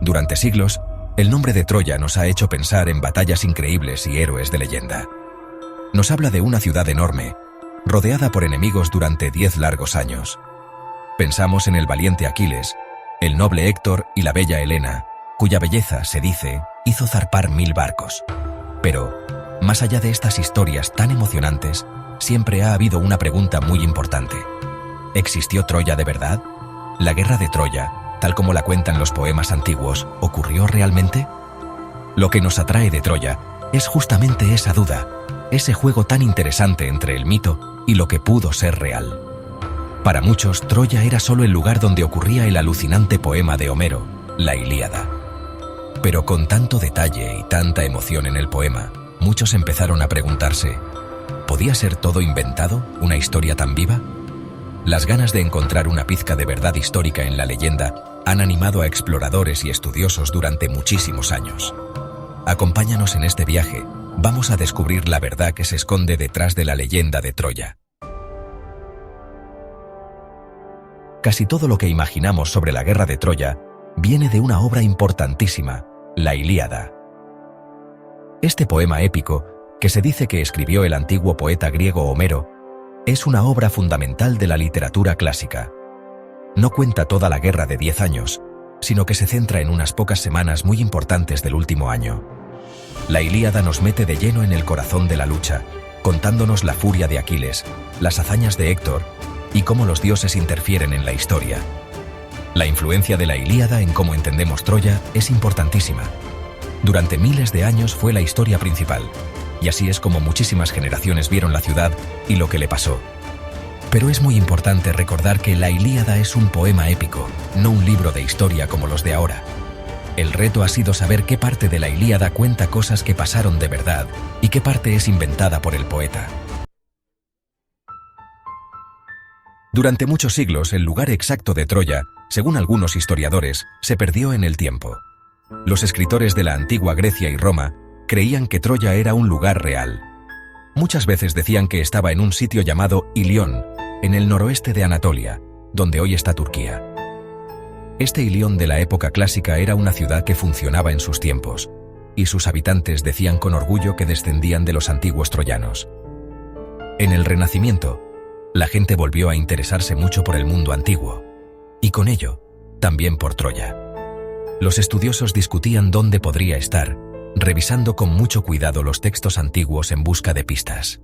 Durante siglos, el nombre de Troya nos ha hecho pensar en batallas increíbles y héroes de leyenda. Nos habla de una ciudad enorme, rodeada por enemigos durante 10 largos años. Pensamos en el valiente Aquiles, el noble Héctor y la bella Helena, cuya belleza, se dice, hizo zarpar 1000 barcos. Pero, más allá de estas historias tan emocionantes, siempre ha habido una pregunta muy importante. ¿Existió Troya de verdad? ¿La guerra de Troya, tal como la cuentan los poemas antiguos, ocurrió realmente? Lo que nos atrae de Troya es justamente esa duda, ese juego tan interesante entre el mito y lo que pudo ser real. Para muchos, Troya era solo el lugar donde ocurría el alucinante poema de Homero, la Ilíada. Pero con tanto detalle y tanta emoción en el poema, muchos empezaron a preguntarse, ¿podía ser todo inventado, una historia tan viva? Las ganas de encontrar una pizca de verdad histórica en la leyenda han animado a exploradores y estudiosos durante muchísimos años. Acompáñanos en este viaje, vamos a descubrir la verdad que se esconde detrás de la leyenda de Troya. Casi todo lo que imaginamos sobre la guerra de Troya viene de una obra importantísima, la Ilíada. Este poema épico, que se dice que escribió el antiguo poeta griego Homero, es una obra fundamental de la literatura clásica. No cuenta toda la guerra de 10 años, sino que se centra en unas pocas semanas muy importantes del último año. La Ilíada nos mete de lleno en el corazón de la lucha, contándonos la furia de Aquiles, las hazañas de Héctor y cómo los dioses interfieren en la historia. La influencia de la Ilíada en cómo entendemos Troya es importantísima. Durante miles de años fue la historia principal, y así es como muchísimas generaciones vieron la ciudad y lo que le pasó. Pero es muy importante recordar que la Ilíada es un poema épico, no un libro de historia como los de ahora. El reto ha sido saber qué parte de la Ilíada cuenta cosas que pasaron de verdad y qué parte es inventada por el poeta. Durante muchos siglos, el lugar exacto de Troya, según algunos historiadores, se perdió en el tiempo. Los escritores de la antigua Grecia y Roma creían que Troya era un lugar real. Muchas veces decían que estaba en un sitio llamado Ilión, en el noroeste de Anatolia, donde hoy está Turquía. Este Ilión de la época clásica era una ciudad que funcionaba en sus tiempos, y sus habitantes decían con orgullo que descendían de los antiguos troyanos. En el Renacimiento, la gente volvió a interesarse mucho por el mundo antiguo, y con ello, también por Troya. Los estudiosos discutían dónde podría estar, revisando con mucho cuidado los textos antiguos en busca de pistas.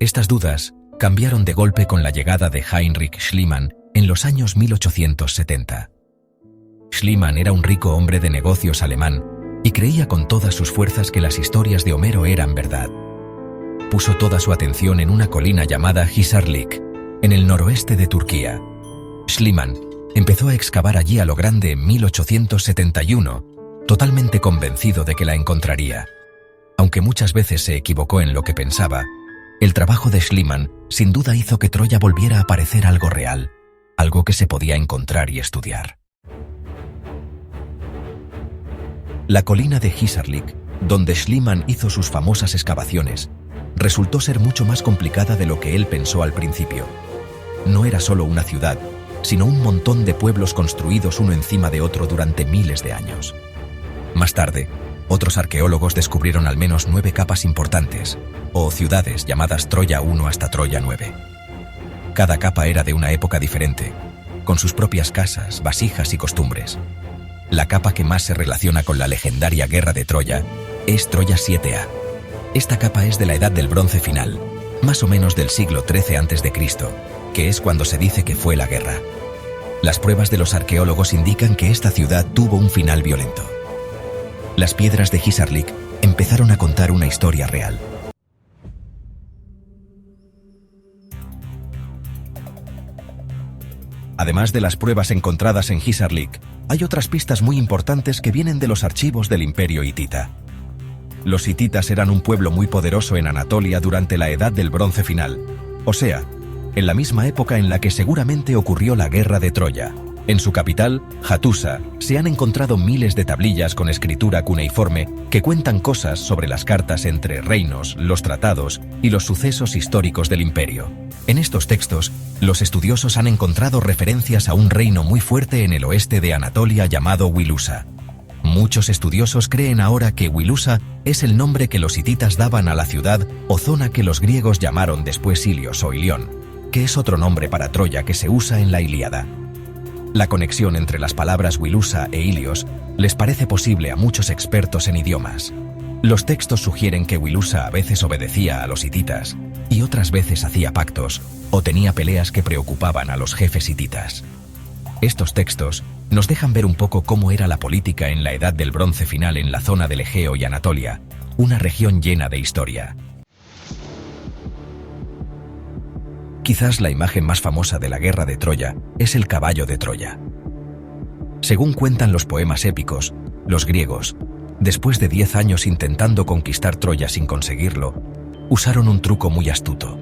Estas dudas cambiaron de golpe con la llegada de Heinrich Schliemann en los años 1870. Schliemann era un rico hombre de negocios alemán y creía con todas sus fuerzas que las historias de Homero eran verdad. Puso toda su atención en una colina llamada Hisarlik, en el noroeste de Turquía. Schliemann empezó a excavar allí a lo grande en 1871, totalmente convencido de que la encontraría. Aunque muchas veces se equivocó en lo que pensaba, el trabajo de Schliemann sin duda hizo que Troya volviera a parecer algo real, algo que se podía encontrar y estudiar. La colina de Hisarlik, donde Schliemann hizo sus famosas excavaciones, resultó ser mucho más complicada de lo que él pensó al principio. No era solo una ciudad, sino un montón de pueblos construidos uno encima de otro durante miles de años. Más tarde, otros arqueólogos descubrieron al menos 9 capas importantes, o ciudades llamadas Troya I hasta Troya IX. Cada capa era de una época diferente, con sus propias casas, vasijas y costumbres. La capa que más se relaciona con la legendaria guerra de Troya es Troya 7A. Esta capa es de la Edad del Bronce final, más o menos del siglo XIII a.C., que es cuando se dice que fue la guerra. Las pruebas de los arqueólogos indican que esta ciudad tuvo un final violento. Las piedras de Hisarlik empezaron a contar una historia real. Además de las pruebas encontradas en Hisarlik, hay otras pistas muy importantes que vienen de los archivos del Imperio hitita. Los hititas eran un pueblo muy poderoso en Anatolia durante la Edad del Bronce final, o sea, en la misma época en la que seguramente ocurrió la guerra de Troya. En su capital, Hattusa, se han encontrado miles de tablillas con escritura cuneiforme que cuentan cosas sobre las cartas entre reinos, los tratados y los sucesos históricos del imperio. En estos textos, los estudiosos han encontrado referencias a un reino muy fuerte en el oeste de Anatolia llamado Wilusa. Muchos estudiosos creen ahora que Wilusa es el nombre que los hititas daban a la ciudad o zona que los griegos llamaron después Ilios o Ilión, que es otro nombre para Troya que se usa en la Ilíada. La conexión entre las palabras Wilusa e Ilios les parece posible a muchos expertos en idiomas. Los textos sugieren que Wilusa a veces obedecía a los hititas y otras veces hacía pactos o tenía peleas que preocupaban a los jefes hititas. Estos textos nos dejan ver un poco cómo era la política en la Edad del Bronce final en la zona del Egeo y Anatolia, una región llena de historia. Quizás la imagen más famosa de la guerra de Troya es el caballo de Troya. Según cuentan los poemas épicos, los griegos, después de 10 años intentando conquistar Troya sin conseguirlo, usaron un truco muy astuto.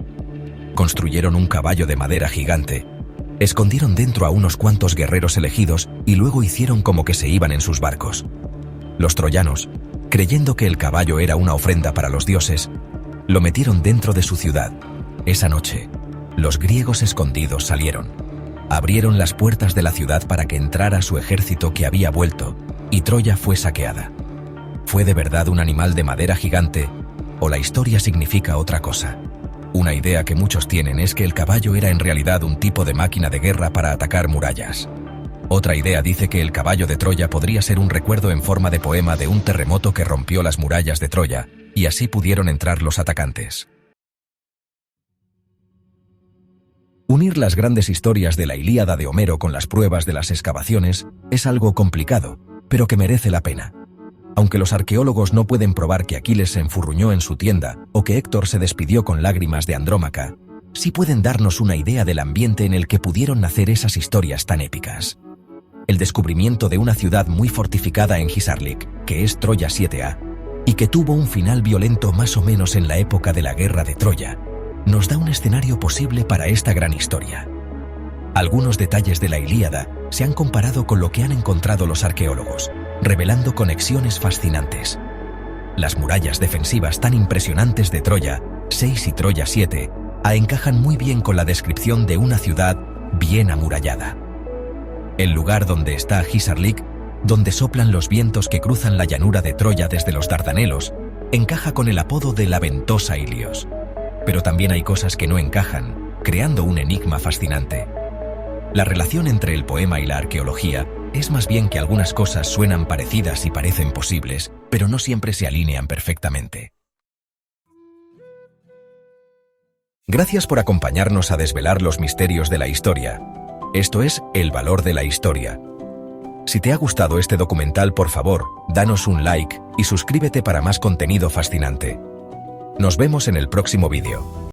Construyeron un caballo de madera gigante, escondieron dentro a unos cuantos guerreros elegidos y luego hicieron como que se iban en sus barcos. Los troyanos, creyendo que el caballo era una ofrenda para los dioses, lo metieron dentro de su ciudad. Esa noche, los griegos escondidos salieron. Abrieron las puertas de la ciudad para que entrara su ejército que había vuelto, y Troya fue saqueada. ¿Fue de verdad un animal de madera gigante, o la historia significa otra cosa? Una idea que muchos tienen es que el caballo era en realidad un tipo de máquina de guerra para atacar murallas. Otra idea dice que el caballo de Troya podría ser un recuerdo en forma de poema de un terremoto que rompió las murallas de Troya, y así pudieron entrar los atacantes. Unir las grandes historias de la Ilíada de Homero con las pruebas de las excavaciones es algo complicado, pero que merece la pena. Aunque los arqueólogos no pueden probar que Aquiles se enfurruñó en su tienda o que Héctor se despidió con lágrimas de Andrómaca, sí pueden darnos una idea del ambiente en el que pudieron nacer esas historias tan épicas. El descubrimiento de una ciudad muy fortificada en Hisarlik, que es Troya 7A, y que tuvo un final violento más o menos en la época de la guerra de Troya, nos da un escenario posible para esta gran historia. Algunos detalles de la Ilíada se han comparado con lo que han encontrado los arqueólogos, revelando conexiones fascinantes. Las murallas defensivas tan impresionantes de Troya 6 y Troya 7 encajan muy bien con la descripción de una ciudad bien amurallada. El lugar donde está Hisarlik, donde soplan los vientos que cruzan la llanura de Troya desde los Dardanelos, encaja con el apodo de la ventosa Ilios. Pero también hay cosas que no encajan, creando un enigma fascinante. La relación entre el poema y la arqueología es más bien que algunas cosas suenan parecidas y parecen posibles, pero no siempre se alinean perfectamente. Gracias por acompañarnos a desvelar los misterios de la historia. Esto es El Valor de la Historia. Si te ha gustado este documental, por favor, danos un like y suscríbete para más contenido fascinante. Nos vemos en el próximo vídeo.